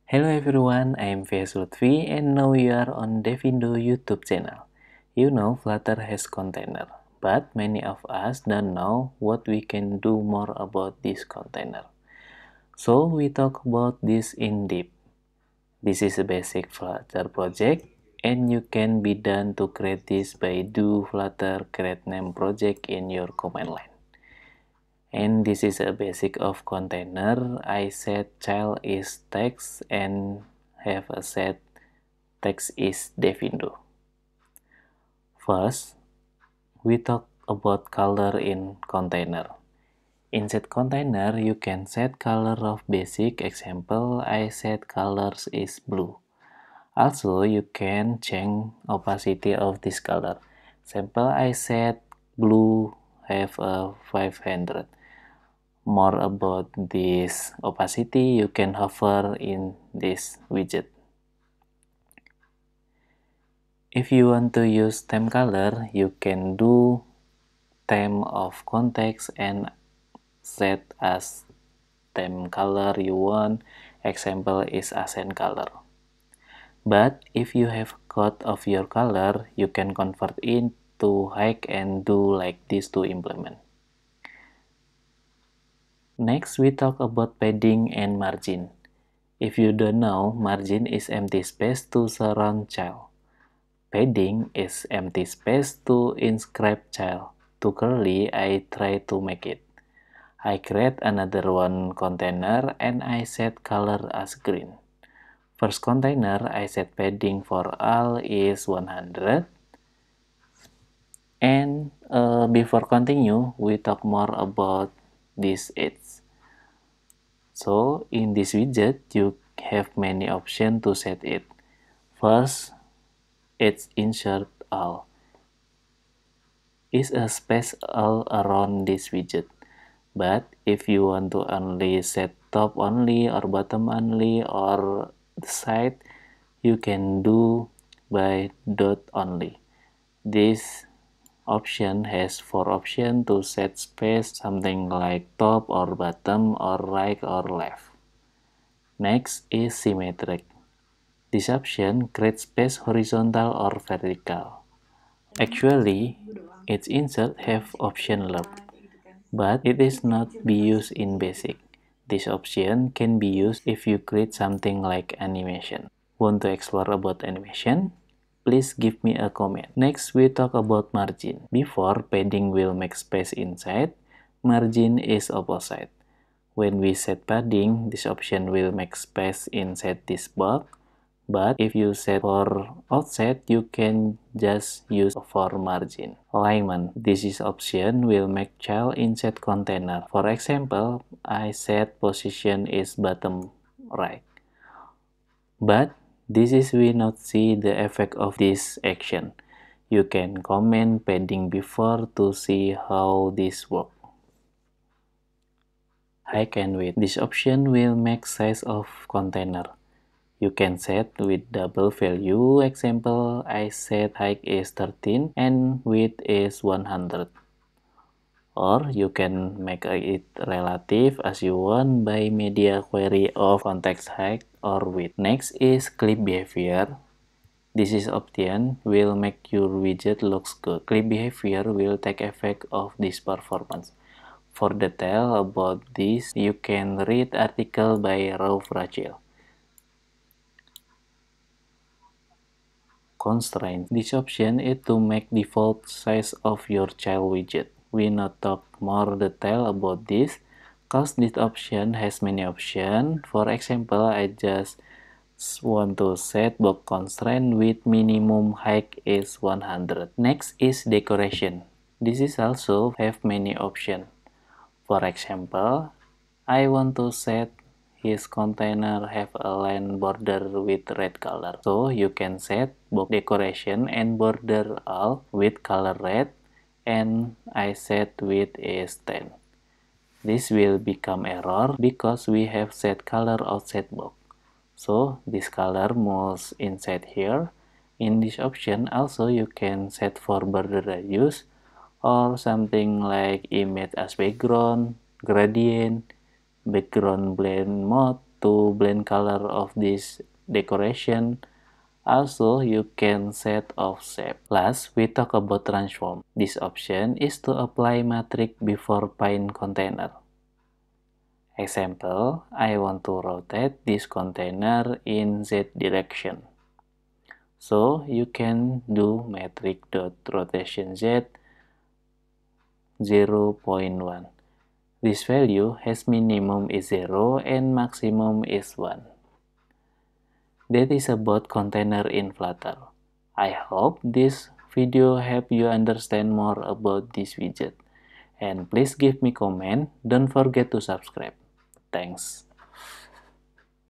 Hello everyone, I am VS Lutfi and now you are on Devindo YouTube channel. You know Flutter has container, but many of us don't know what we can do more about this container. So we talk about this in depth. This is a basic Flutter project and you can be done to create this by do Flutter create name project in your command line. And this is a basic of container. I set child is text and have a set text is Devindo. First, we talk about color in container. In set container, you can set color of basic. Example, I set colors is blue. Also, you can change opacity of this color. Example, I set blue have a 500. More about this opacity, you can hover in this widget. If you want to use theme color, you can do theme of context and set as theme color you want. Example is accent color. But if you have code of your color, you can convert it to hike and do like this to implement. Next, we talk about padding and margin. If you don't know, margin is empty space to surround child. Padding is empty space to inscribe child. To curly, I try to make it. I create another one container and I set color as green. First container, I set padding for all is 100. And before continue, we talk more about this edge. So in this widget, you have many options to set it. First, it's insert all. Is a space all around this widget. But if you want to only set top only or bottom only or the side, you can do by dot only. This option has 4 options to set space, something like top or bottom or right or left. Next is symmetric. This option creates space horizontal or vertical. Actually, its insert have option loop, but it is not be used in basic. This option can be used if you create something like animation. Want to explore about animation? Please give me a comment. Next, we talk about margin. Before, padding will make space inside, margin is opposite. When we set padding, this option will make space inside this box. But if you set for outside, you can just use for margin. Alignment. This is option will make child inside container. For example, I set position is bottom right. But this is we not see the effect of this action. You can comment padding before to see how this works. Height and width. This option will make size of container. You can set with double value. Example, I set height is 13 and width is 100. Or you can make it relative as you want by media query of context height or width. Next is clip behavior. This is option will make your widget looks good. Clip behavior will take effect of this performance. For detail about this, you can read article by Raw Fragile. Constraint. This option is to make default size of your child widget. We not talk more detail about this, cause this option has many options. For example, I just want to set box constraint with minimum height is 100. Next is decoration. This is also have many options. For example, I want to set his container have a line border with red color. So you can set box decoration and border all with color red and I set width is 10. This will become error because we have set color outside box. So this color must inside here. In this option also you can set for border radius or something like image as background, gradient, background blend mode, to blend color of this decoration. Also, you can set offset. Last, we talk about transform. This option is to apply matrix before paint container. Example, I want to rotate this container in Z direction. So, you can do matrix.rotation Z 0.1. This value has minimum is 0 and maximum is 1. That is about container in Flutter. I hope this video help you understand more about this widget. And please give me comment. Don't forget to subscribe. Thanks.